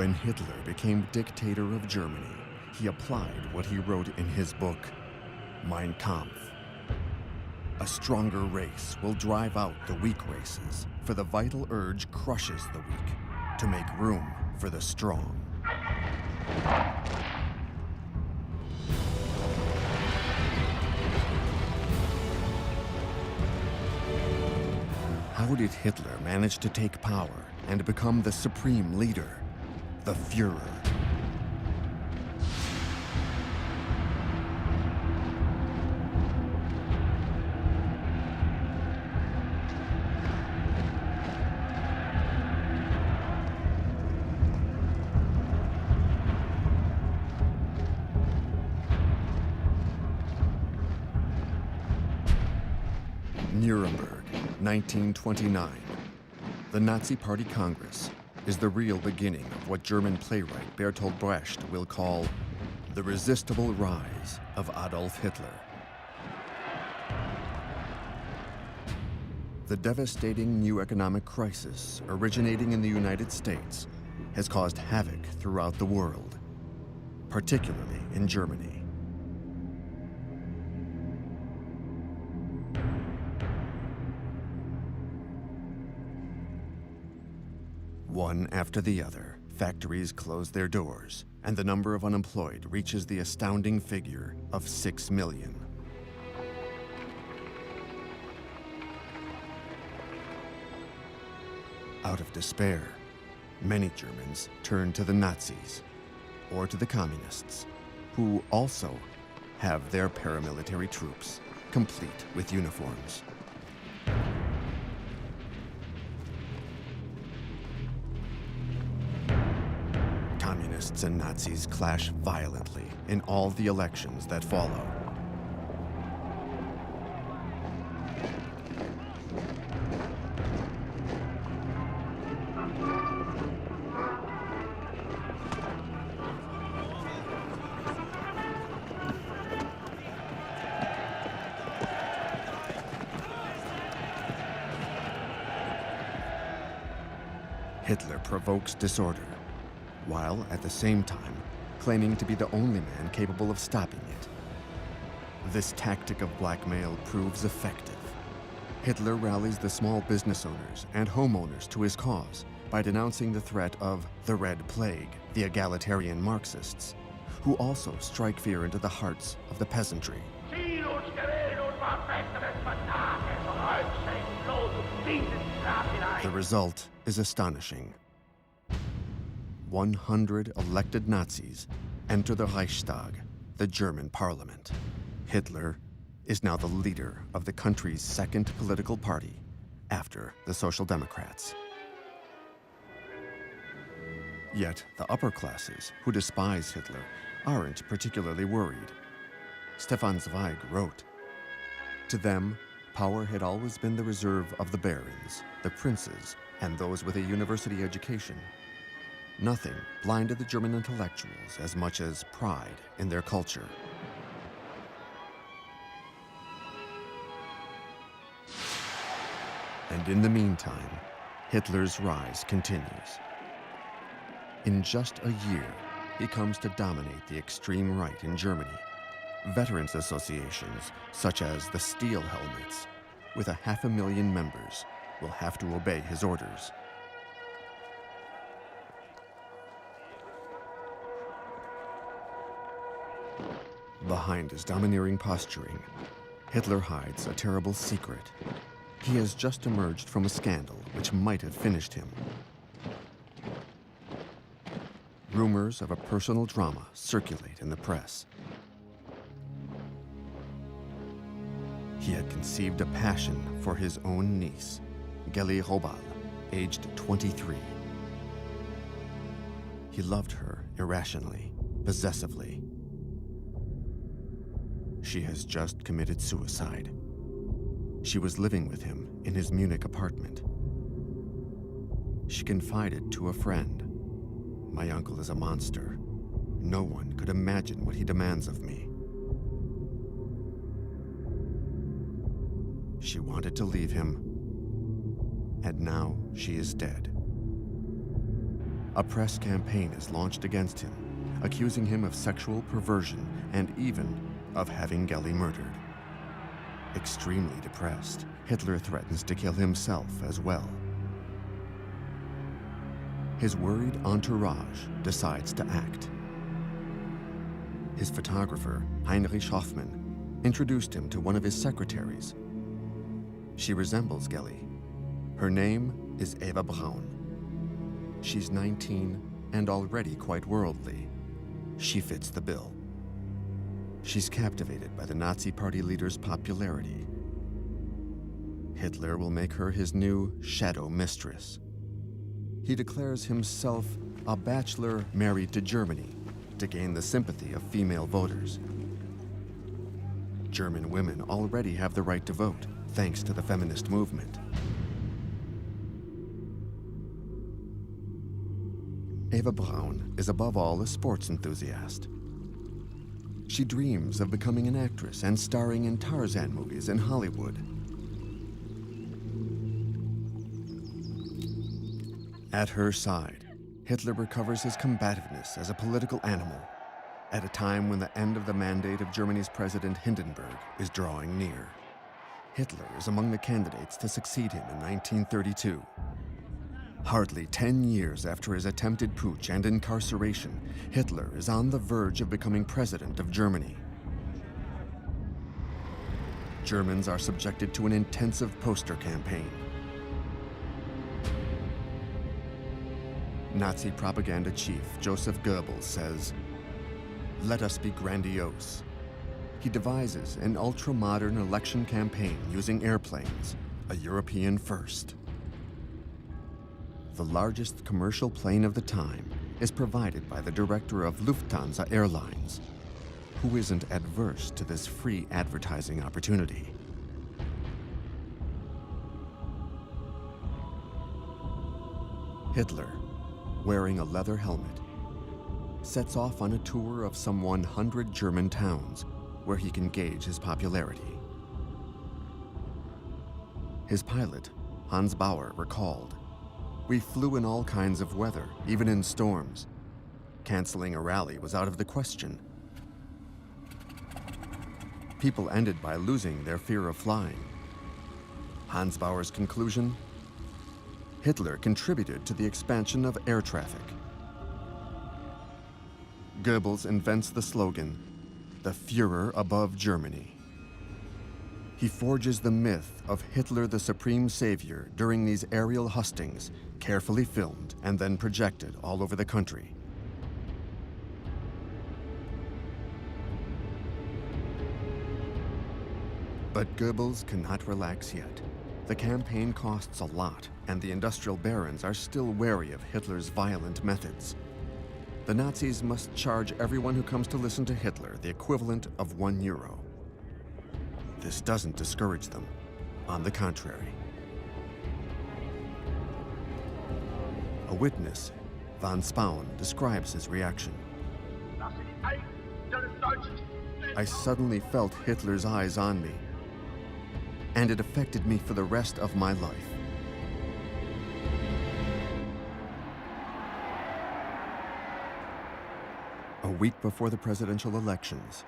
When Hitler became dictator of Germany, he applied what he wrote in his book, Mein Kampf. A stronger race will drive out the weak races, for the vital urge crushes the weak to make room for the strong. How did Hitler manage to take power and become the supreme leader, the Führer? Nuremberg, 1929. The Nazi Party Congress is the real beginning of what German playwright Bertolt Brecht will call the resistible rise of Adolf Hitler. The devastating new economic crisis originating in the United States has caused havoc throughout the world, particularly in Germany. One after the other, factories close their doors, and the number of unemployed reaches the astounding figure of 6 million. Out of despair, many Germans turn to the Nazis or to the communists, who also have their paramilitary troops, complete with uniforms. Communists and Nazis clash violently in all the elections that follow. Hitler provokes disorder, while at the same time claiming to be the only man capable of stopping it. This tactic of blackmail proves effective. Hitler rallies the small business owners and homeowners to his cause by denouncing the threat of the Red Plague, the egalitarian Marxists, who also strike fear into the hearts of the peasantry. The result is astonishing. 100 elected Nazis enter the Reichstag, the German parliament. Hitler is now the leader of the country's second political party after the Social Democrats. Yet the upper classes who despise Hitler aren't particularly worried. Stefan Zweig wrote, "To them, power had always been the reserve of the barons, the princes, and those with a university education. Nothing blinded the German intellectuals as much as pride in their culture." And in the meantime, Hitler's rise continues. In just a year, he comes to dominate the extreme right in Germany. Veterans associations, such as the Steel Helmets, with 500,000 members, will have to obey his orders. Behind his domineering posturing, Hitler hides a terrible secret. He has just emerged from a scandal which might have finished him. Rumors of a personal drama circulate in the press. He had conceived a passion for his own niece, Geli Robal, aged 23. He loved her irrationally, possessively. She has just committed suicide. She was living with him in his Munich apartment. She confided to a friend, "My uncle is a monster. No one could imagine what he demands of me." She wanted to leave him, and now she is dead. A press campaign is launched against him, accusing him of sexual perversion and even of having Gelli murdered. Extremely depressed, Hitler threatens to kill himself as well. His worried entourage decides to act. His photographer, Heinrich Hoffmann, introduced him to one of his secretaries. She resembles Gelli. Her name is Eva Braun. She's 19 and already quite worldly. She fits the bill. She's captivated by the Nazi Party leader's popularity. Hitler will make her his new shadow mistress. He declares himself a bachelor married to Germany to gain the sympathy of female voters. German women already have the right to vote, thanks to the feminist movement. Eva Braun is above all a sports enthusiast. She dreams of becoming an actress and starring in Tarzan movies in Hollywood. At her side, Hitler recovers his combativeness as a political animal at a time when the end of the mandate of Germany's President Hindenburg is drawing near. Hitler is among the candidates to succeed him in 1932. Hardly 10 years after his attempted putsch and incarceration, Hitler is on the verge of becoming president of Germany. Germans are subjected to an intensive poster campaign. Nazi propaganda chief Joseph Goebbels says, "Let us be grandiose." He devises an ultra-modern election campaign using airplanes, a European first. The largest commercial plane of the time is provided by the director of Lufthansa Airlines, who isn't adverse to this free advertising opportunity. Hitler, wearing a leather helmet, sets off on a tour of some 100 German towns where he can gauge his popularity. His pilot, Hans Bauer, recalled, "We flew in all kinds of weather, even in storms. Canceling a rally was out of the question. People ended by losing their fear of flying." Hans Bauer's conclusion? Hitler contributed to the expansion of air traffic. Goebbels invents the slogan, "The Führer above Germany." He forges the myth of Hitler the Supreme Savior during these aerial hustings, carefully filmed and then projected all over the country. But Goebbels cannot relax yet. The campaign costs a lot, and the industrial barons are still wary of Hitler's violent methods. The Nazis must charge everyone who comes to listen to Hitler the equivalent of €1. This doesn't discourage them. On the contrary. A witness, von Spaun, describes his reaction. "I suddenly felt Hitler's eyes on me, and it affected me for the rest of my life." A week before the presidential elections,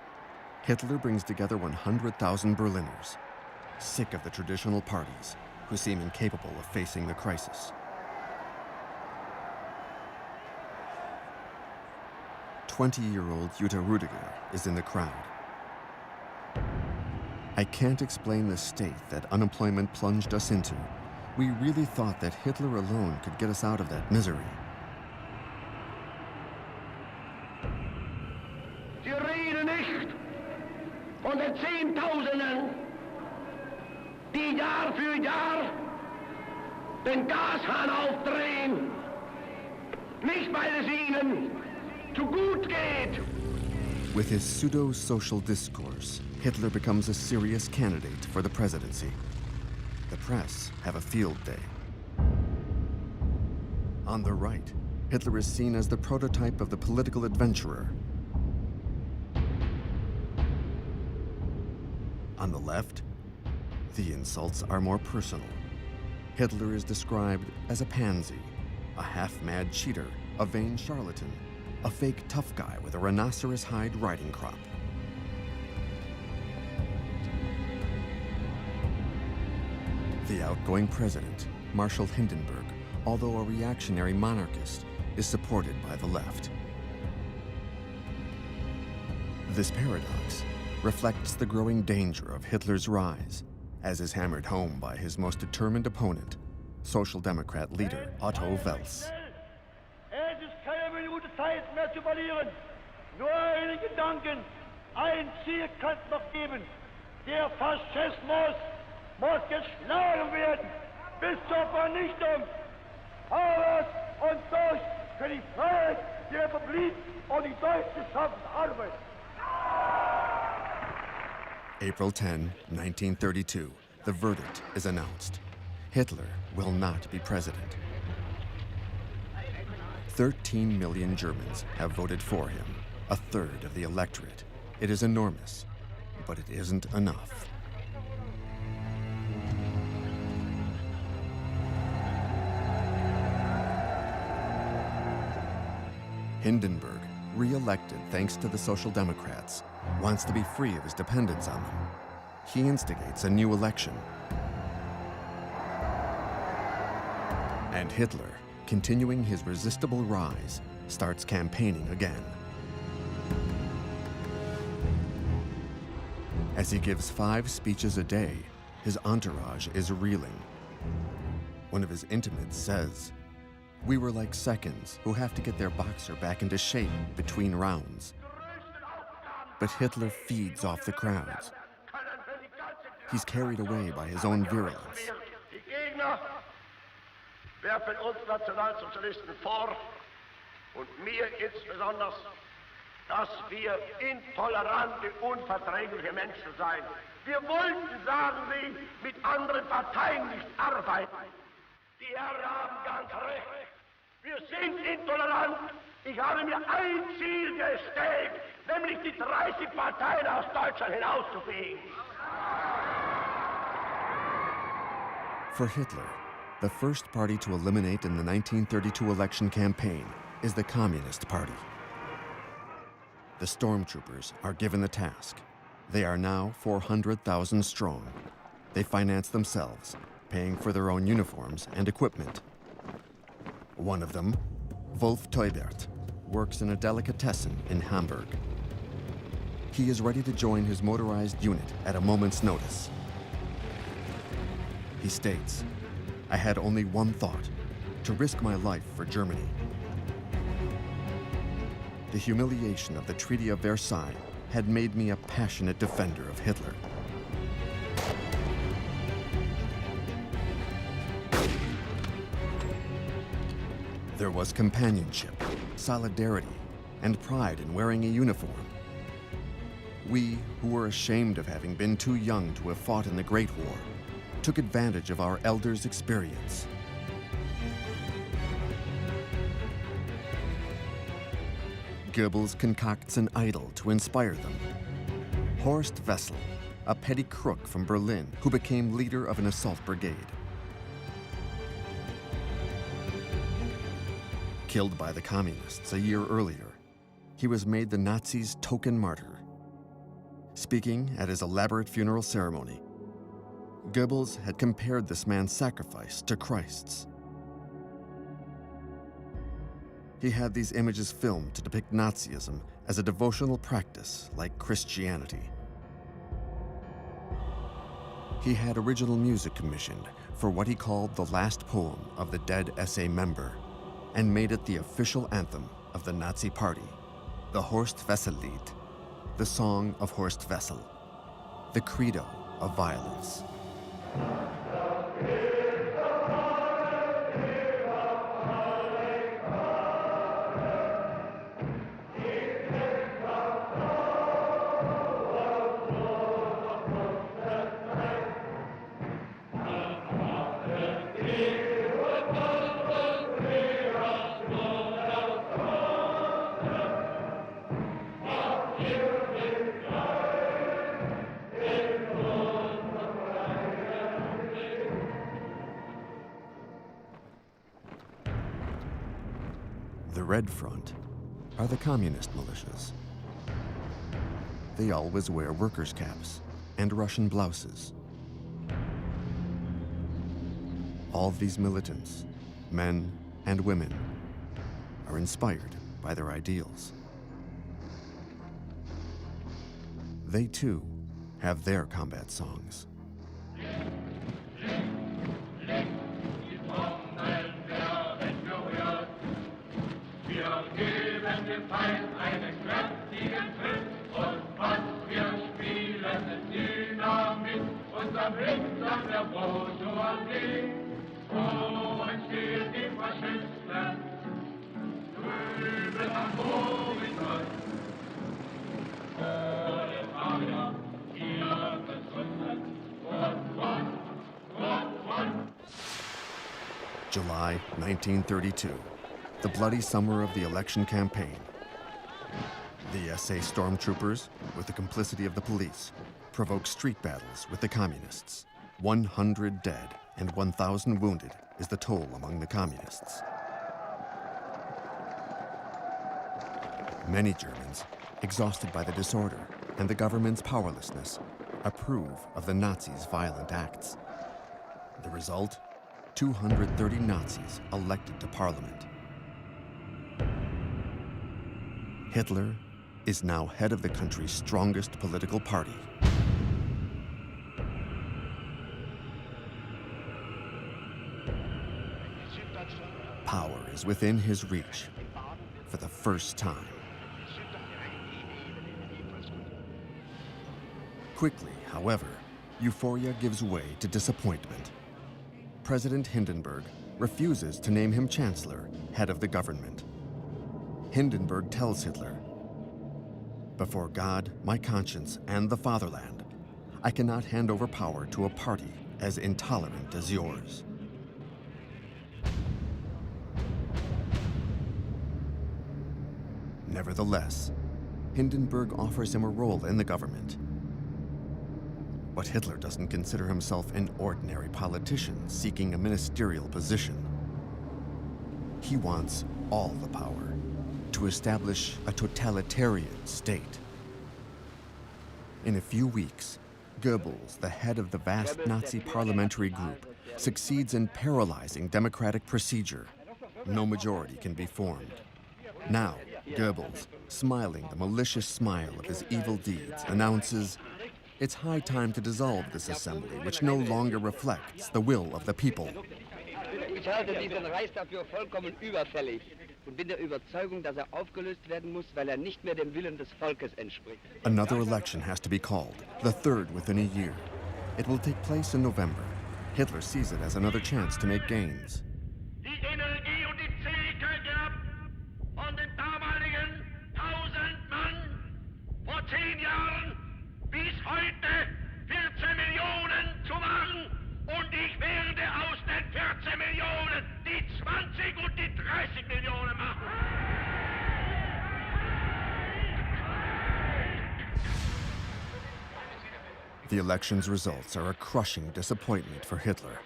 Hitler brings together 100,000 Berliners, sick of the traditional parties, who seem incapable of facing the crisis. 20-year-old Jutta Rüdiger is in the crowd. "I can't explain the state that unemployment plunged us into. We really thought that Hitler alone could get us out of that misery." Sie reden nicht von den Zehntausenden, die Jahr für Jahr den Gashahn aufdrehen, nicht weil es ihnen zu gut geht. With his pseudo-social discourse, Hitler becomes a serious candidate for the presidency. The press have a field day. On the right, Hitler is seen as the prototype of the political adventurer. On the left, the insults are more personal. Hitler is described as a pansy, a half-mad cheater, a vain charlatan, a fake tough guy with a rhinoceros hide riding crop. The outgoing president, Marshal Hindenburg, although a reactionary monarchist, is supported by the left. This paradox reflects the growing danger of Hitler's rise, as is hammered home by his most determined opponent, Social Democrat leader Otto Wels. Es ist keine Minute Zeit mehr zu verlieren. Nur einen Gedanken, ein Ziel kann es noch geben. Der Faschismus muss geschlagen werden bis zur Vernichtung. Aus und durch für die Freiheit, die Republik und die deutsche Schaffensarbeit. April 10, 1932, the verdict is announced. Hitler will not be president. 13 million Germans have voted for him, a third of the electorate. It is enormous, but it isn't enough. Hindenburg, re-elected thanks to the Social Democrats, wants to be free of his dependence on them. He instigates a new election. And Hitler, continuing his resistible rise, starts campaigning again. As he gives 5 speeches a day, his entourage is reeling. One of his intimates says, "We were like seconds who have to get their boxer back into shape between rounds." But Hitler feeds off the crowds. He's carried away by his own virulence. Die Gegner werfen uns Nationalsozialisten vor und mir insbesondere, dass wir intolerante, unverträgliche Menschen seien. Wir wollten, sagen sie, mit anderen Parteien nicht arbeiten. Die Herren haben ganz recht. Wir sind intolerant. Ich habe mir ein Ziel gesteckt, nämlich die 30 Parteien aus Deutschland hinauszufegen. For Hitler, the first party to eliminate in the 1932 election campaign is the Communist Party. The stormtroopers are given the task. They are now 400,000 strong. They finance themselves, paying for their own uniforms and equipment. One of them, Wolf Teubert, works in a delicatessen in Hamburg. He is ready to join his motorized unit at a moment's notice. He states, "I had only one thought, to risk my life for Germany." The humiliation of the Treaty of Versailles had made me a passionate defender of Hitler. There was companionship, solidarity, and pride in wearing a uniform. We, who were ashamed of having been too young to have fought in the Great War, took advantage of our elders' experience. Goebbels concocts an idol to inspire them. Horst Wessel, a petty crook from Berlin who became leader of an assault brigade. Killed by the communists a year earlier, he was made the Nazis' token martyr. Speaking at his elaborate funeral ceremony, Goebbels had compared this man's sacrifice to Christ's. He had these images filmed to depict Nazism as a devotional practice like Christianity. He had original music commissioned for what he called the last poem of the dead SA member, and made it the official anthem of the Nazi Party, the Horst Wessel-Lied, the Song of Horst Wessel, the credo of violence. red front are the communist militias. They always wear workers' caps and Russian blouses. All these militants, men and women, are inspired by their ideals. They too have their combat songs. July 1932, the bloody summer of the election campaign. The SA stormtroopers, with the complicity of the police, provoke street battles with the communists. 100 dead and 1,000 wounded is the toll among the communists. Many Germans, exhausted by the disorder and the government's powerlessness, approve of the Nazis' violent acts. The result? 230 Nazis elected to parliament. Hitler is now head of the country's strongest political party. Power is within his reach for the first time. Quickly, however, euphoria gives way to disappointment. President Hindenburg refuses to name him chancellor, head of the government. Hindenburg tells Hitler, "Before God, my conscience, and the fatherland, I cannot hand over power to a party as intolerant as yours." Nevertheless, Hindenburg offers him a role in the government. But Hitler doesn't consider himself an ordinary politician seeking a ministerial position. He wants all the power to establish a totalitarian state. In a few weeks, Goebbels, the head of the vast Nazi parliamentary group, succeeds in paralyzing democratic procedure. No majority can be formed. Now, Goebbels, smiling the malicious smile of his evil deeds, announces, "It's high time to dissolve this assembly, which no longer reflects the will of the people." Ich halte diesen Reichstag für vollkommen überfällig und bin der Überzeugung, dass aufgelöst werden muss, weil nicht mehr dem Willen des Volkes entspricht. Another election has to be called, the third within a year. It will take place in November. Hitler sees it as another chance to make gains. Die Energie und die Fähigkeit gehabt, von den damaligen 1000 Mann vor 10 Jahren bis heute 14 Millionen zu machen. Und ich werde aus den 14 Millionen die 20 und die 30 Millionen machen. The election's results are a crushing disappointment for Hitler.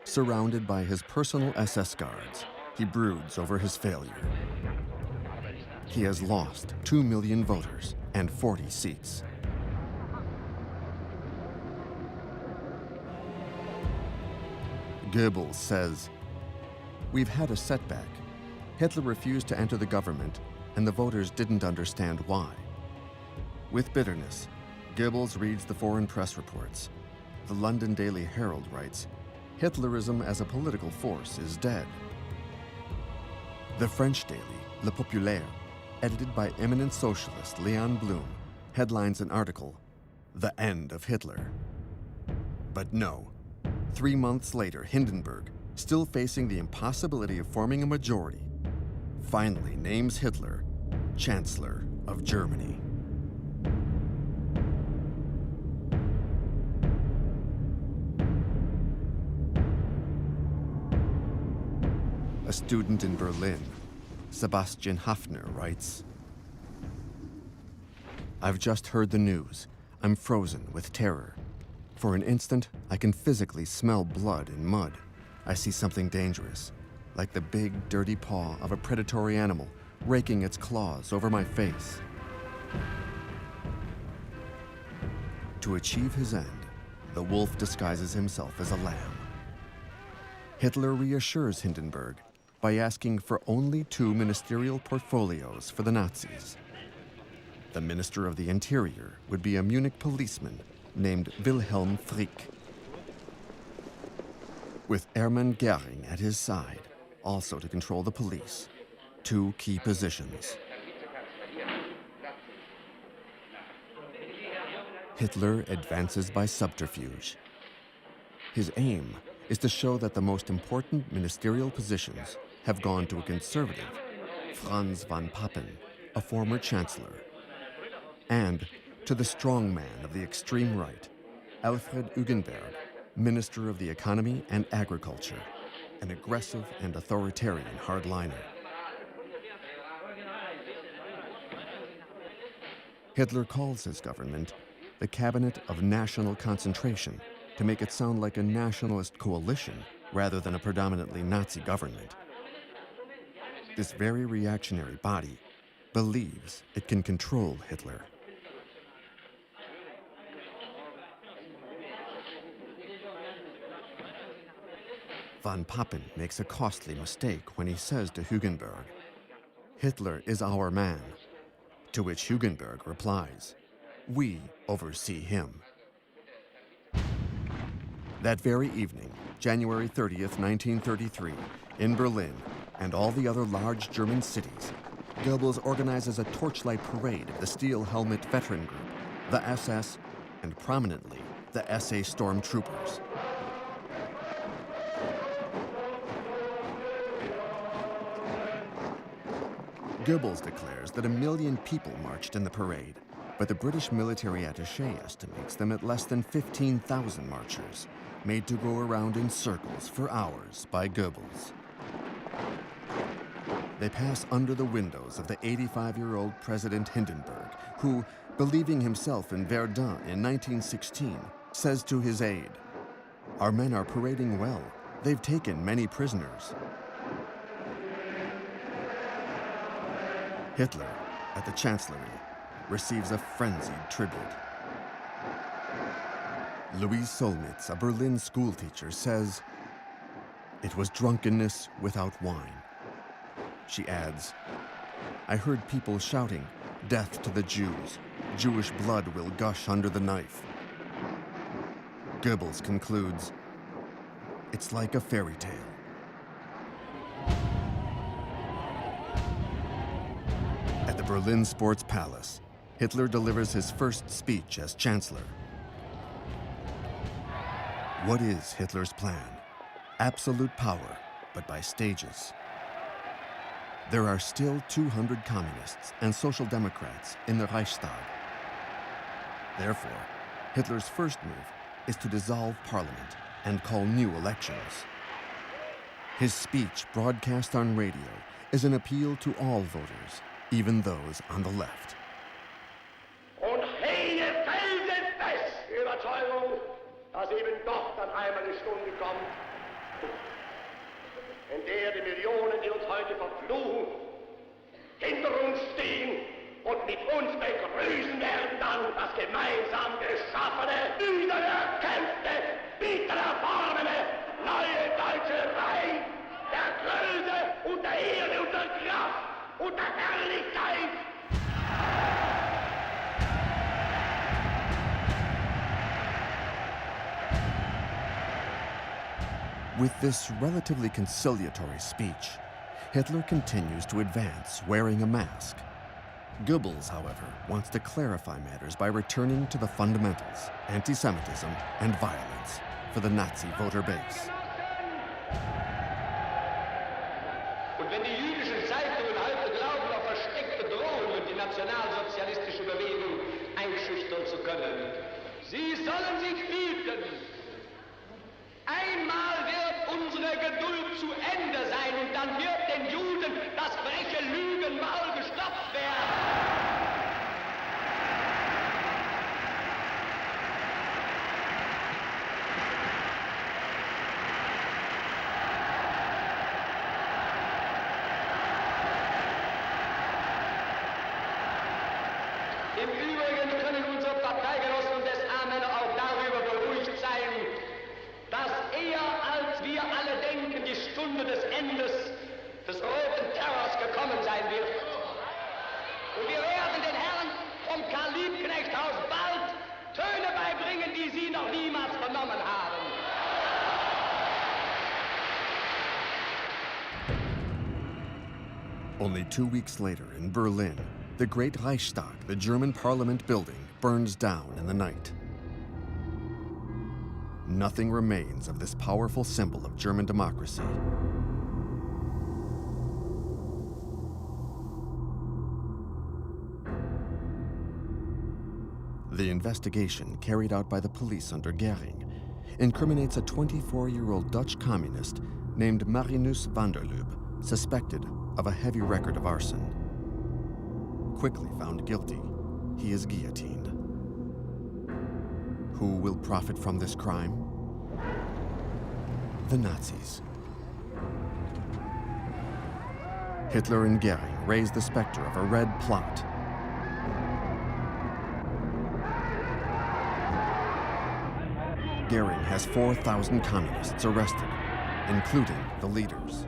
Surrounded by his personal SS guards, he broods over his failure. He has lost 2 million voters and 40 seats. Goebbels says, "We've had a setback. Hitler refused to enter the government, and the voters didn't understand why." With bitterness, Goebbels reads the foreign press reports. The London Daily Herald writes, "Hitlerism as a political force is dead." The French daily, Le Populaire, edited by eminent socialist Léon Blum, headlines an article, "The End of Hitler." But no. 3 months later, Hindenburg, still facing the impossibility of forming a majority, finally names Hitler Chancellor of Germany. A student in Berlin, Sebastian Hafner, writes, "I've just heard the news. I'm frozen with terror. For an instant, I can physically smell blood and mud. I see something dangerous. like the big, dirty paw of a predatory animal raking its claws over my face. To achieve his end, the wolf disguises himself as a lamb. Hitler reassures Hindenburg by asking for only 2 ministerial portfolios for the Nazis. The Minister of the Interior would be a Munich policeman named Wilhelm Frick, with Hermann Göring at his side, also to control the police, 2 key positions. Hitler advances by subterfuge. His aim is to show that the most important ministerial positions have gone to a conservative, Franz von Papen, a former chancellor, and to the strong man of the extreme right, Alfred Hugenberg, Minister of the Economy and Agriculture, an aggressive and authoritarian hardliner. Hitler calls his government the Cabinet of National Concentration to make it sound like a nationalist coalition rather than a predominantly Nazi government. This very reactionary body believes it can control Hitler. Von Papen makes a costly mistake when he says to Hugenberg, "Hitler is our man," to which Hugenberg replies, "We oversee him." That very evening, January 30th, 1933, in Berlin and all the other large German cities, Goebbels organizes a torchlight parade of the Steel Helmet Veteran Group, the SS, and prominently, the SA Stormtroopers. Goebbels declares that 1 million people marched in the parade, but the British military attaché estimates them at less than 15,000 marchers, made to go around in circles for hours by Goebbels. They pass under the windows of the 85-year-old President Hindenburg, who, believing himself in Verdun in 1916, says to his aide, "Our men are parading well. They've taken many prisoners." Hitler, at the Chancellery, receives a frenzied tribute. Louise Solmitz, a Berlin schoolteacher, says, "It was drunkenness without wine." She adds, "I heard people shouting, 'Death to the Jews. Jewish blood will gush under the knife.'" Goebbels concludes, "It's like a fairy tale." At the Berlin Sports Palace, Hitler delivers his first speech as Chancellor. What is Hitler's plan? Absolute power, but by stages. There are still 200 communists and social democrats in the Reichstag. Therefore, Hitler's first move is to dissolve parliament and call new elections. His speech, broadcast on radio, is an appeal to all voters, even those on the left. Und jene felsenfeste Überzeugung, dass eben doch dann einmal die Stunde kommt, in der die Millionen, die uns heute verfluchen, hinter uns stehen und mit uns begrüßen werden dann das gemeinsam geschaffene, wiedererkämpfte, bitter erworbene, neue deutsche Reich der Größe und der Ehre und der Kraft und der Herrlichkeit. With this relatively conciliatory speech, Hitler continues to advance wearing a mask. Goebbels, however, wants to clarify matters by returning to the fundamentals, anti-Semitism and violence, for the Nazi voter base. Und wenn die jüdischen Zeitungen heute glauben, auf versteckte Drohungen die nationalsozialistische Bewegung einschüchtern zu können, sie sollen sich hüten. Einmal wird unsere Geduld zu Ende sein und dann wird den Juden das freche Lügenmaul gestopft werden. Im Übrigen können unsere Parteigenossen und S-A-Männer auch darüber beruhigt sein, dass eher als wir alle denken, die Stunde des Endes des roten Terrors gekommen sein wird. Und wir werden den Herren vom Karl-Liebknecht-Haus bald Töne beibringen, die sie noch niemals vernommen haben. Only 2 weeks later in Berlin, the Great Reichstag, the German parliament building, burns down in the night. Nothing remains of this powerful symbol of German democracy. The investigation carried out by the police under Göring incriminates a 24-year-old Dutch communist named Marinus van der Lubbe, suspected of a heavy record of arson. Quickly found guilty, he is guillotined. Who will profit from this crime? The Nazis. Hitler and Göring raised the specter of a red plot. Göring has 4,000 communists arrested, including the leaders.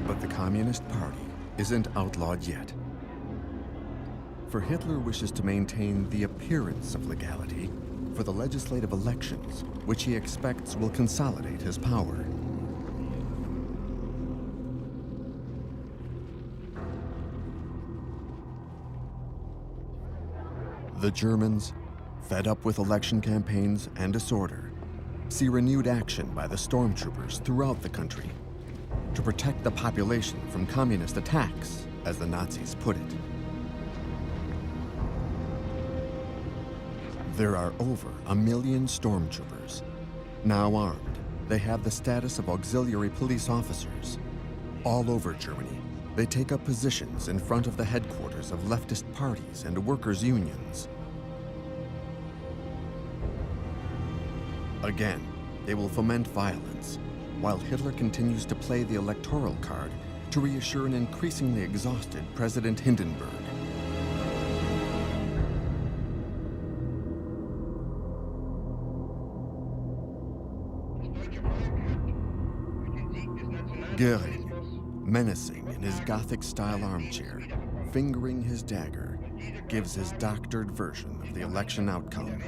But the Communist Party isn't outlawed yet. For Hitler wishes to maintain the appearance of legality for the legislative elections, which he expects will consolidate his power. The Germans, fed up with election campaigns and disorder, see renewed action by the stormtroopers throughout the country to protect the population from communist attacks, as the Nazis put it. There are over 1 million stormtroopers. Now armed, they have the status of auxiliary police officers. All over Germany, they take up positions in front of the headquarters of leftist parties and workers' unions. Again, they will foment violence, while Hitler continues to play the electoral card to reassure an increasingly exhausted President Hindenburg. Göring, menacing in his Gothic-style armchair, fingering his dagger, gives his doctored version of the election outcome.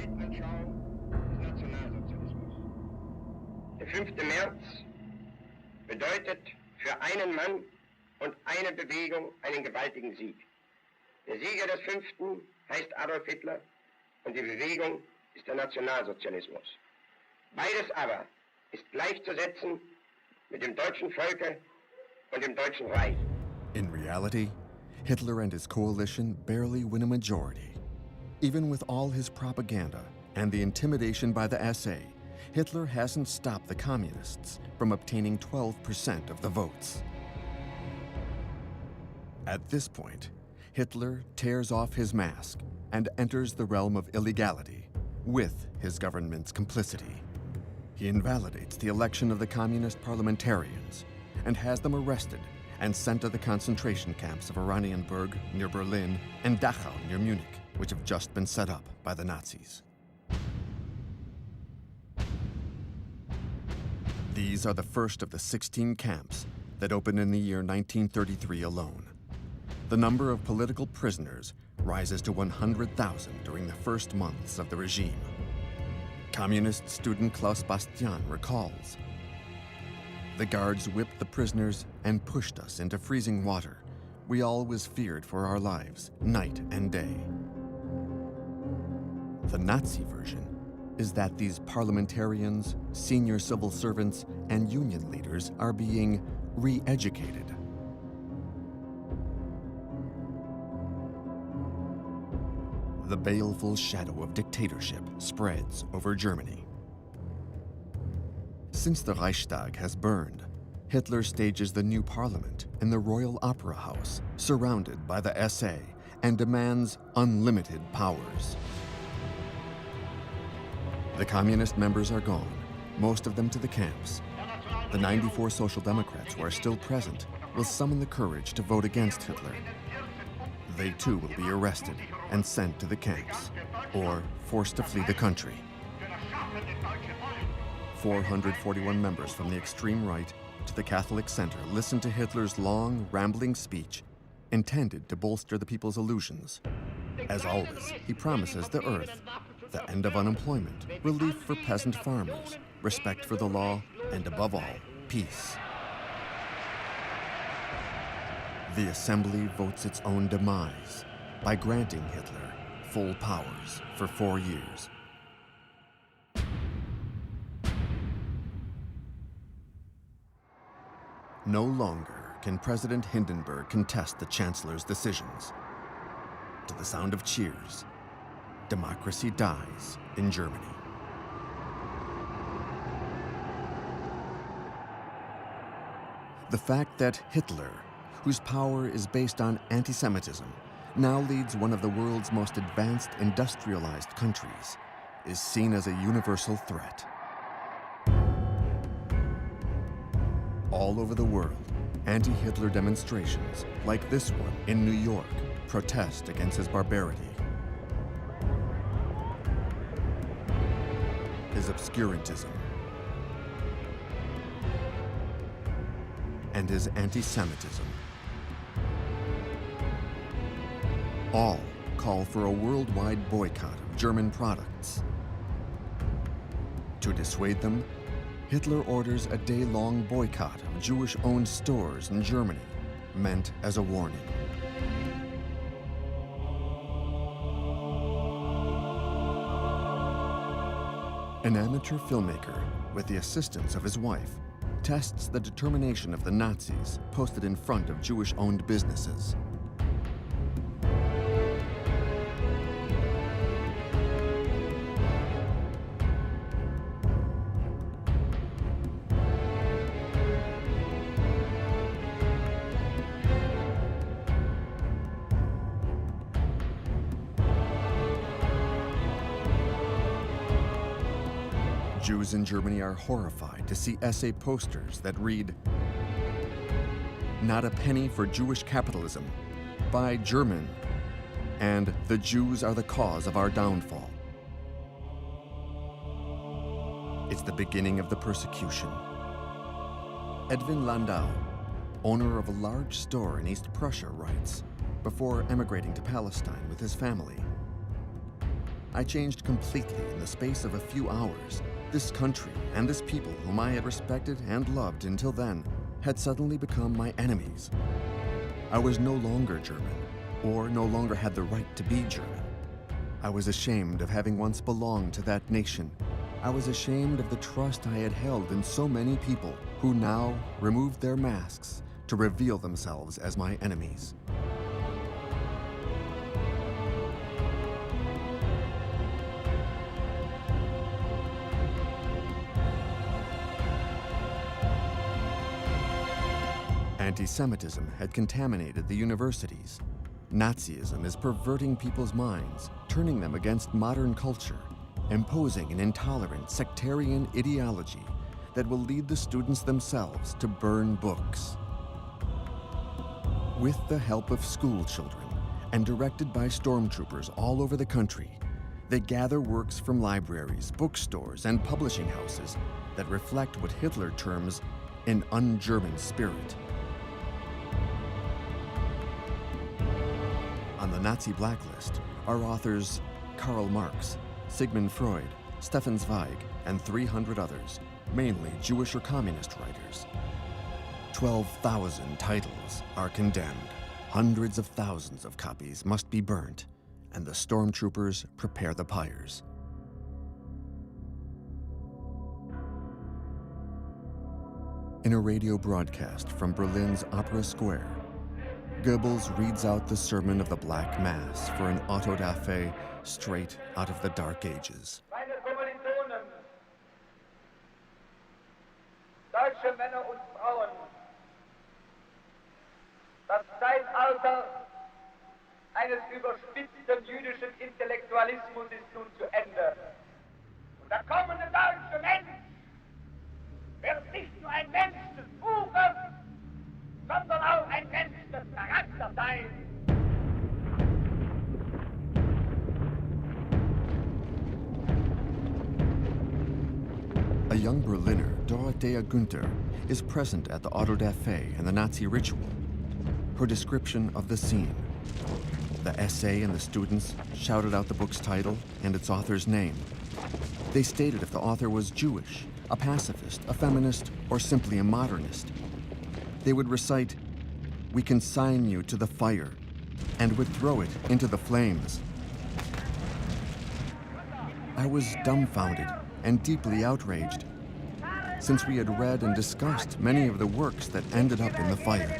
Der 5. März bedeutet für einen Mann und eine Bewegung einen gewaltigen Sieg. Der Sieger des 5. heißt Adolf Hitler und die Bewegung ist der Nationalsozialismus. Beides aber ist gleichzusetzen mit dem deutschen Volke und dem Deutschen Reich. In reality, Hitler and his coalition barely win a majority. Even with all his propaganda and the intimidation by the SA, Hitler hasn't stopped the communists from obtaining 12% of the votes. At this point, Hitler tears off his mask and enters the realm of illegality with his government's complicity. He invalidates the election of the communist parliamentarians and has them arrested and sent to the concentration camps of Oranienburg near Berlin and Dachau near Munich, which have just been set up by the Nazis. These are the first of the 16 camps that opened in the year 1933 alone. The number of political prisoners rises to 100,000 during the first months of the regime. Communist student Klaus Bastian recalls, "The guards whipped the prisoners and pushed us into freezing water. We always feared for our lives, night and day." The Nazi version is that these parliamentarians, senior civil servants, and union leaders are being re-educated. The baleful shadow of dictatorship spreads over Germany. Since the Reichstag has burned, Hitler stages the new parliament in the Royal Opera House, surrounded by the SA, and demands unlimited powers. The communist members are gone, most of them to the camps. The 94 Social Democrats who are still present will summon the courage to vote against Hitler. They too will be arrested and sent to the camps, or forced to flee the country. 441 members from the extreme right to the Catholic center listened to Hitler's long, rambling speech intended to bolster the people's illusions. As always, he promises the earth, the end of unemployment, relief for peasant farmers, respect for the law, and above all, peace. The assembly votes its own demise by granting Hitler full powers for 4 years. No longer can President Hindenburg contest the Chancellor's decisions. To the sound of cheers, democracy dies in Germany. The fact that Hitler, whose power is based on anti-Semitism, now leads one of the world's most advanced industrialized countries, is seen as a universal threat. All over the world, anti-Hitler demonstrations, like this one in New York, protest against his barbarity, his obscurantism, and his anti-Semitism. All call for a worldwide boycott of German products. To dissuade them, Hitler orders a day-long boycott of Jewish-owned stores in Germany, meant as a warning. An amateur filmmaker, with the assistance of his wife, tests the determination of the Nazis posted in front of Jewish-owned businesses. Jews in Germany are horrified to see essay posters that read, "Not a penny for Jewish capitalism, buy German," and "The Jews are the cause of our downfall." It's the beginning of the persecution. Edwin Landau, owner of a large store in East Prussia, writes, before emigrating to Palestine with his family, "I changed completely in the space of a few hours. This country and this people whom I had respected and loved until then had suddenly become my enemies. I was no longer German, or no longer had the right to be German. I was ashamed of having once belonged to that nation. I was ashamed of the trust I had held in so many people who now removed their masks to reveal themselves as my enemies." Anti-Semitism had contaminated the universities. Nazism is perverting people's minds, turning them against modern culture, imposing an intolerant sectarian ideology that will lead the students themselves to burn books. With the help of school children and directed by stormtroopers all over the country, they gather works from libraries, bookstores, and publishing houses that reflect what Hitler terms an un-German spirit. On the Nazi blacklist are authors Karl Marx, Sigmund Freud, Stefan Zweig, and 300 others, mainly Jewish or communist writers. 12,000 titles are condemned. Hundreds of thousands of copies must be burnt, and the stormtroopers prepare the pyres. In a radio broadcast from Berlin's Opera Square, Goebbels reads out the sermon of the Black Mass for an auto-da-fe straight out of the Dark Ages. Meine Kommilitonen, deutsche Männer und Frauen, das Zeitalter eines überspitzten jüdischen Intellektualismus ist nun zu Ende. Und der kommende deutsche Mensch wird nicht nur ein Mensch des Buches, sondern auch young Berliner, Dorothea Günther, is present at the Auto da Fe and the Nazi ritual. Her description of the scene. The essay and the students shouted out the book's title and its author's name. They stated if the author was Jewish, a pacifist, a feminist, or simply a modernist. They would recite, "We consign you to the fire," and would throw it into the flames. I was dumbfounded and deeply outraged, since we had read and discussed many of the works that ended up in the fire.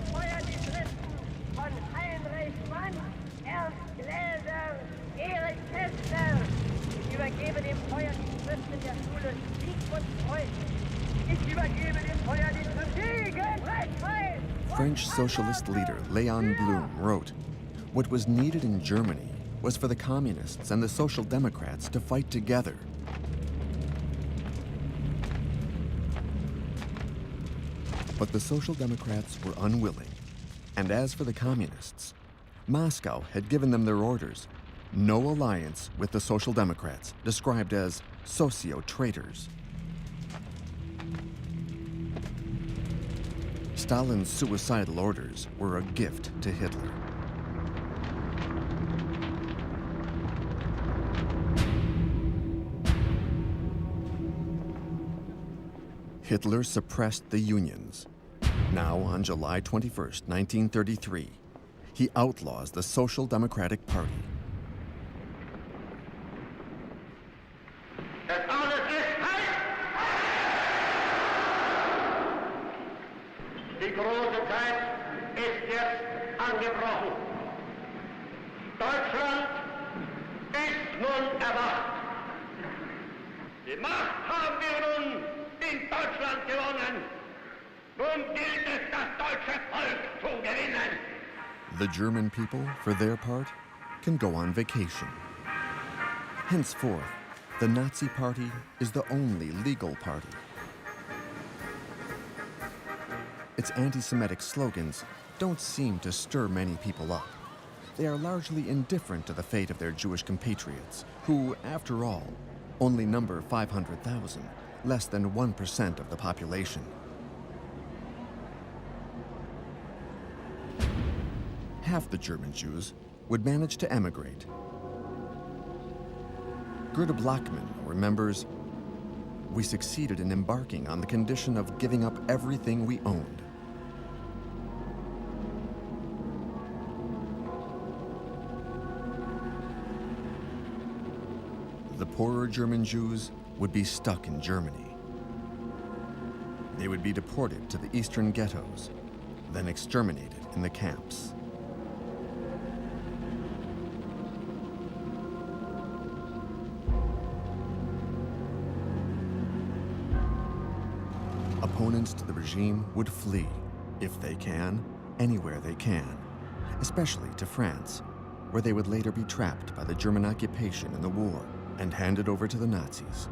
French socialist leader Léon Blum wrote, "What was needed in Germany was for the communists and the Social Democrats to fight together." But the Social Democrats were unwilling. And as for the communists, Moscow had given them their orders: no alliance with the Social Democrats, described as socio-traitors. Stalin's suicidal orders were a gift to Hitler. Hitler suppressed the unions. Now, on July 21st, 1933, he outlaws the Social Democratic Party. Die große Zeit ist jetzt angebrochen. Deutschland ist nun erwacht. Die Macht haben wir nun in Deutschland gewonnen. Nun gilt es, das deutsche Volk zu gewinnen. The German people, for their part, can go on vacation. Henceforth, the Nazi Party is the only legal party. Its anti-Semitic slogans don't seem to stir many people up. They are largely indifferent to the fate of their Jewish compatriots, who, after all, only number 500,000, less than 1% of the population. Half the German Jews would manage to emigrate. Gerda Blockman remembers, "We succeeded in embarking on the condition of giving up everything we owned." The poorer German Jews would be stuck in Germany. They would be deported to the eastern ghettos, then exterminated in the camps. Opponents to the regime would flee, if they can, anywhere they can, especially to France, where they would later be trapped by the German occupation in the war and handed over to the Nazis.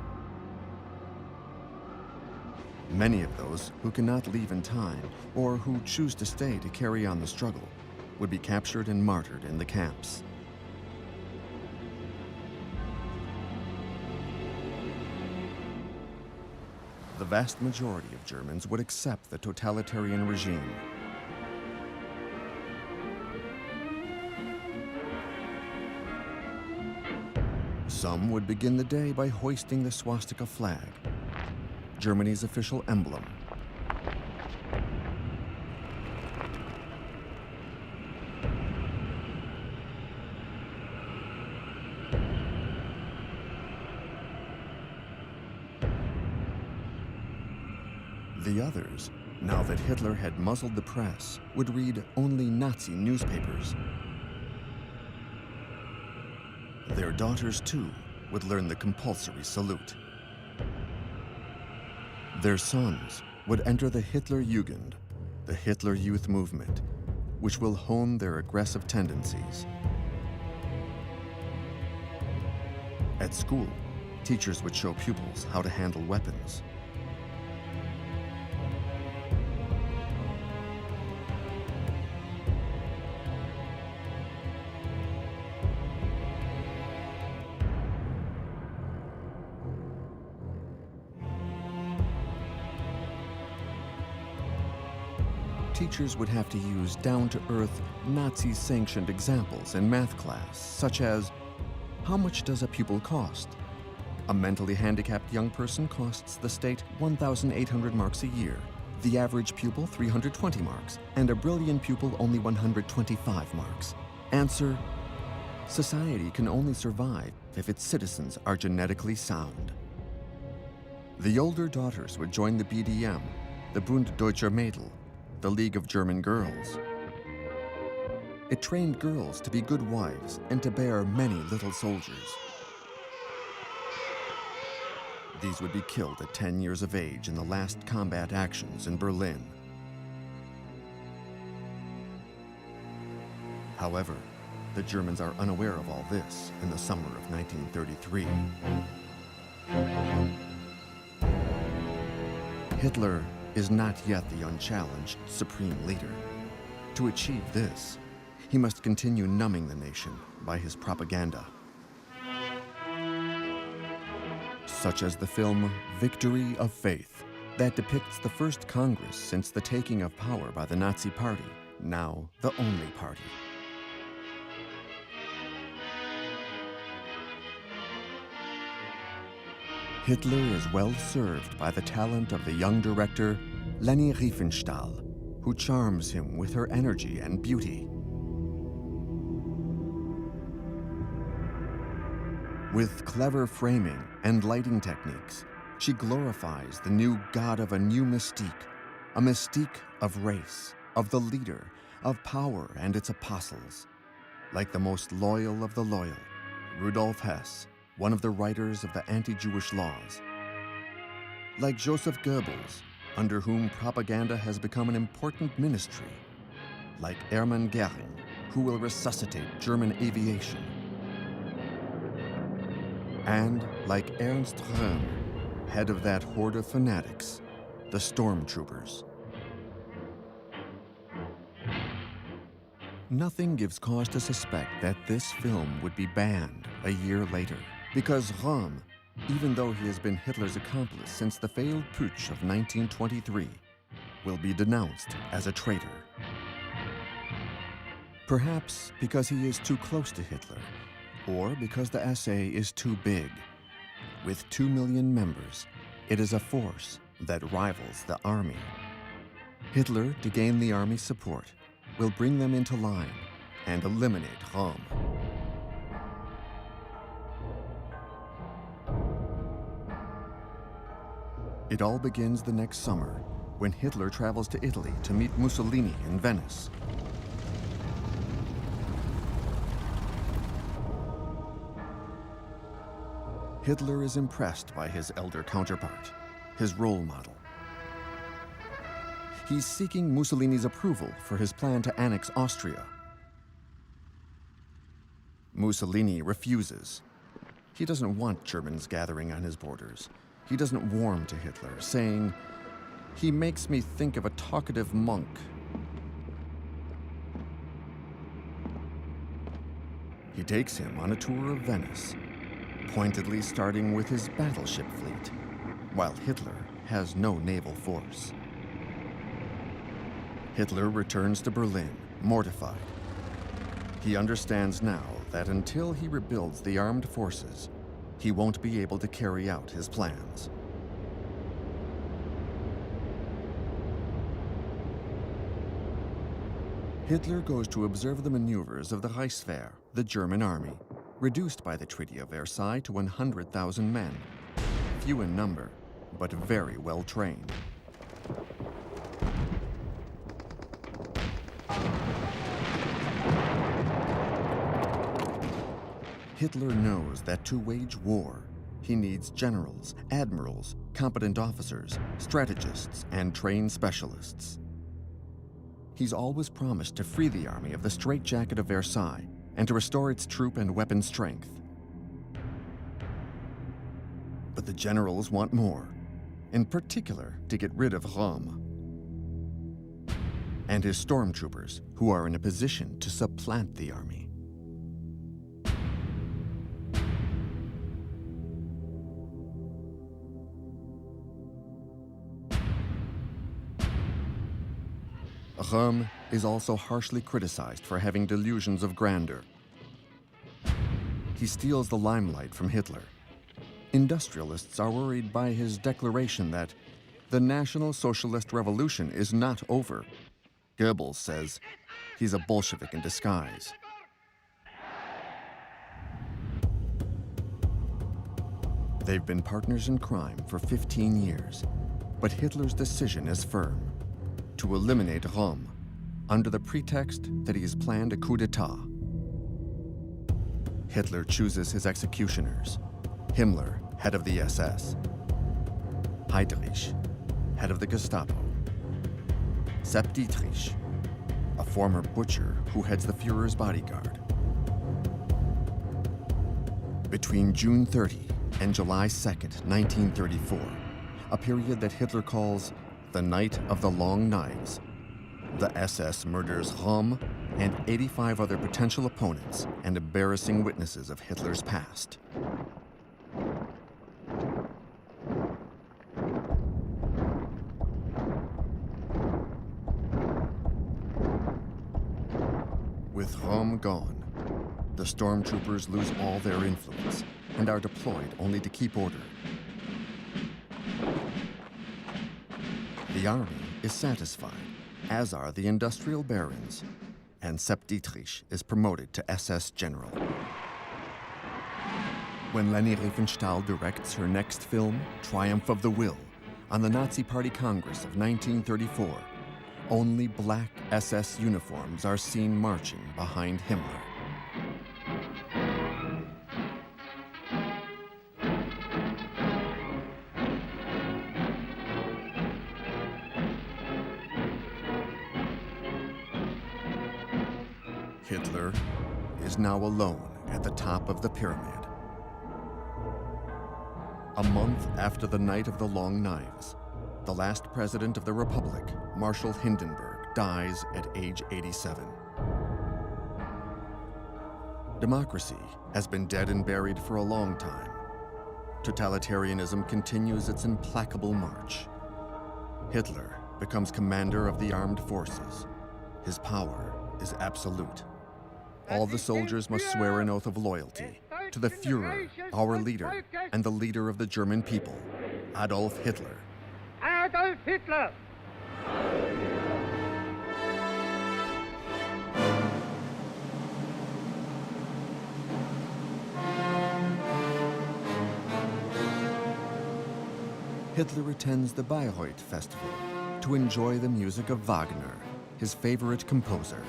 Many of those who cannot leave in time or who choose to stay to carry on the struggle would be captured and martyred in the camps. The vast majority of Germans would accept the totalitarian regime. Some would begin the day by hoisting the swastika flag, Germany's official emblem. The others, now that Hitler had muzzled the press, would read only Nazi newspapers. Their daughters, too, would learn the compulsory salute. Their sons would enter the Hitler Jugend, the Hitler Youth Movement, which will hone their aggressive tendencies. At school, teachers would show pupils how to handle weapons. teachers would have to use down-to-earth, Nazi-sanctioned examples in math class, such as, how much does a pupil cost? A mentally handicapped young person costs the state 1,800 marks a year, the average pupil 320 marks, and a brilliant pupil only 125 marks. Answer: society can only survive if its citizens are genetically sound. The older daughters would join the BDM, the Bund Deutscher Mädel, the League of German Girls. It trained girls to be good wives and to bear many little soldiers. These would be killed at 10 years of age in the last combat actions in Berlin. However, the Germans are unaware of all this in the summer of 1933. Hitler is not yet the unchallenged supreme leader. To achieve this, he must continue numbing the nation by his propaganda. Such as the film Victory of Faith, that depicts the first Congress since the taking of power by the Nazi Party, now the only party. Hitler is well served by the talent of the young director Leni Riefenstahl, who charms him with her energy and beauty. With clever framing and lighting techniques, she glorifies the new god of a new mystique, a mystique of race, of the leader, of power and its apostles. Like the most loyal of the loyal, Rudolf Hess, one of the writers of the anti-Jewish laws. Like Joseph Goebbels, under whom propaganda has become an important ministry. Like Hermann Göring, who will resuscitate German aviation. And like Ernst Röhm, head of that horde of fanatics, the stormtroopers. Nothing gives cause to suspect that this film would be banned a year later, because Röhm, even though he has been Hitler's accomplice since the failed putsch of 1923, will be denounced as a traitor. Perhaps because he is too close to Hitler, or because the SA is too big. With 2 million members, it is a force that rivals the army. Hitler, to gain the army's support, will bring them into line and eliminate Röhm. It all begins the next summer when Hitler travels to Italy to meet Mussolini in Venice. Hitler is impressed by his elder counterpart, his role model. He's seeking Mussolini's approval for his plan to annex Austria. Mussolini refuses. He doesn't want Germans gathering on his borders. He doesn't warm to Hitler, saying, "He makes me think of a talkative monk." He takes him on a tour of Venice, pointedly starting with his battleship fleet, while Hitler has no naval force. Hitler returns to Berlin, mortified. He understands now that until he rebuilds the armed forces, he won't be able to carry out his plans. Hitler goes to observe the maneuvers of the Reichswehr, the German army, reduced by the Treaty of Versailles to 100,000 men, few in number, but very well trained. Hitler knows that to wage war, he needs generals, admirals, competent officers, strategists, and trained specialists. He's always promised to free the army of the straitjacket of Versailles and to restore its troop and weapon strength. But the generals want more, in particular to get rid of Röhm and his stormtroopers, who are in a position to supplant the army. Röhm is also harshly criticized for having delusions of grandeur. He steals the limelight from Hitler. Industrialists are worried by his declaration that the National Socialist Revolution is not over. Goebbels says he's a Bolshevik in disguise. They've been partners in crime for 15 years, but Hitler's decision is firm: to eliminate Röhm under the pretext that he has planned a coup d'etat. Hitler chooses his executioners: Himmler, head of the SS; Heydrich, head of the Gestapo; Sepp Dietrich, a former butcher who heads the Führer's bodyguard. Between June 30 and July 2nd, 1934, a period that Hitler calls the Night of the Long Knives, the SS murders Röhm and 85 other potential opponents and embarrassing witnesses of Hitler's past. With Röhm gone, the stormtroopers lose all their influence and are deployed only to keep order. The army is satisfied, as are the industrial barons, and Sepp Dietrich is promoted to SS general. When Leni Riefenstahl directs her next film, Triumph of the Will, on the Nazi Party Congress of 1934, only black SS uniforms are seen marching behind Himmler. Hitler is now alone at the top of the pyramid. A month after the Night of the Long Knives, the last president of the Republic, Marshal Hindenburg, dies at age 87. Democracy has been dead and buried for a long time. Totalitarianism continues its implacable march. Hitler becomes commander of the armed forces. His power is absolute. All the soldiers must swear an oath of loyalty to the Führer, our leader, and the leader of the German people, Adolf Hitler. Adolf Hitler! Hitler attends the Bayreuth Festival to enjoy the music of Wagner, his favorite composer.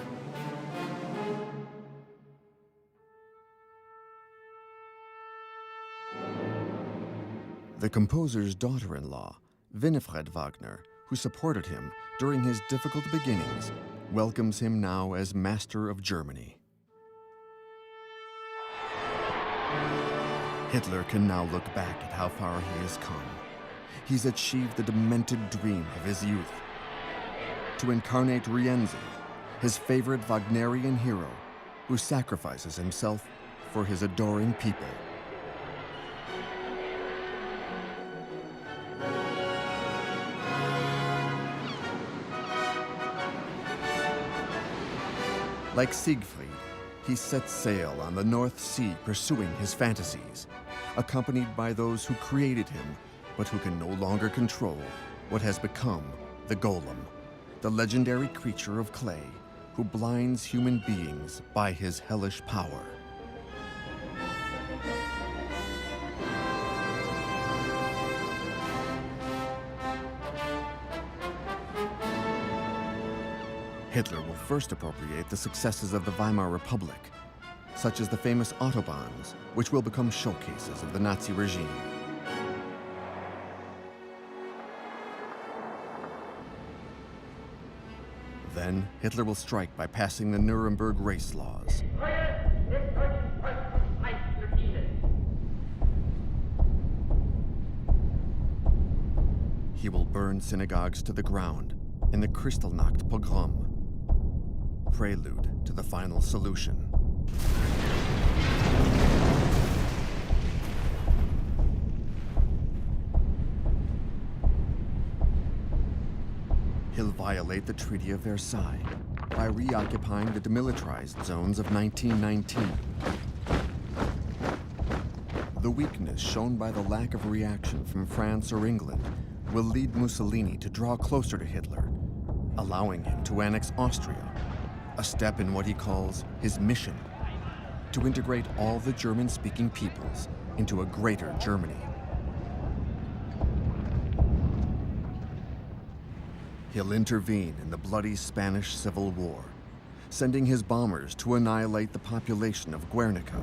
The composer's daughter-in-law, Winifred Wagner, who supported him during his difficult beginnings, welcomes him now as master of Germany. Hitler can now look back at how far he has come. He's achieved the demented dream of his youth: to incarnate Rienzi, his favorite Wagnerian hero, who sacrifices himself for his adoring people. Like Siegfried, he sets sail on the North Sea pursuing his fantasies, accompanied by those who created him, but who can no longer control what has become the Golem, the legendary creature of clay who blinds human beings by his hellish power. Hitler will first appropriate the successes of the Weimar Republic, such as the famous Autobahns, which will become showcases of the Nazi regime. Then, Hitler will strike by passing the Nuremberg race laws. He will burn synagogues to the ground in the Kristallnacht pogrom, prelude to the final solution. He'll violate the Treaty of Versailles by reoccupying the demilitarized zones of 1919. The weakness shown by the lack of reaction from France or England will lead Mussolini to draw closer to Hitler, allowing him to annex Austria, a step in what he calls his mission, to integrate all the German-speaking peoples into a greater Germany. He'll intervene in the bloody Spanish Civil War, sending his bombers to annihilate the population of Guernica,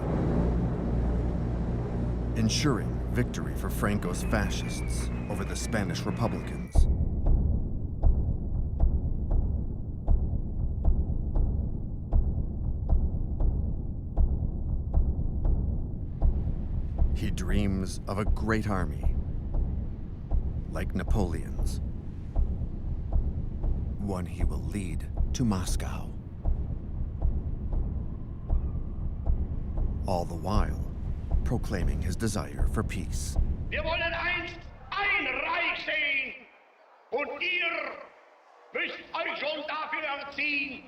ensuring victory for Franco's fascists over the Spanish Republicans. He dreams of a great army, like Napoleon's, one he will lead to Moscow. All the while, proclaiming his desire for peace. Wir wollen einst ein Reich sehen und ihr müsst euch schon dafür erziehen.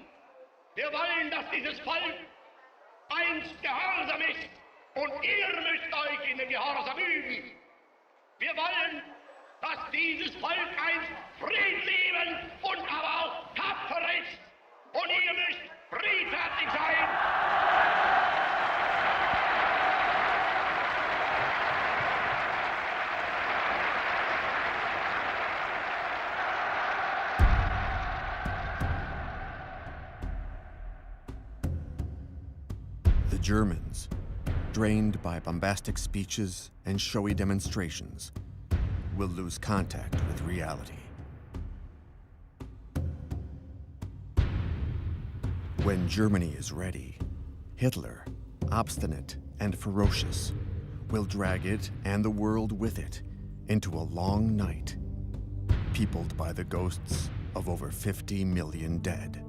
Wir wollen, dass dieses Volk einst gehorsam ist und ihr müsst euch in den Gehorsam üben. Wir wollen, dass dieses Volk einst friedliebend und aber auch tapfer ist und ihr müsst friedfertig sein. The Germans, drained by bombastic speeches and showy demonstrations, will lose contact with reality. When Germany is ready, Hitler, obstinate and ferocious, will drag it and the world with it into a long night, peopled by the ghosts of over 50 million dead.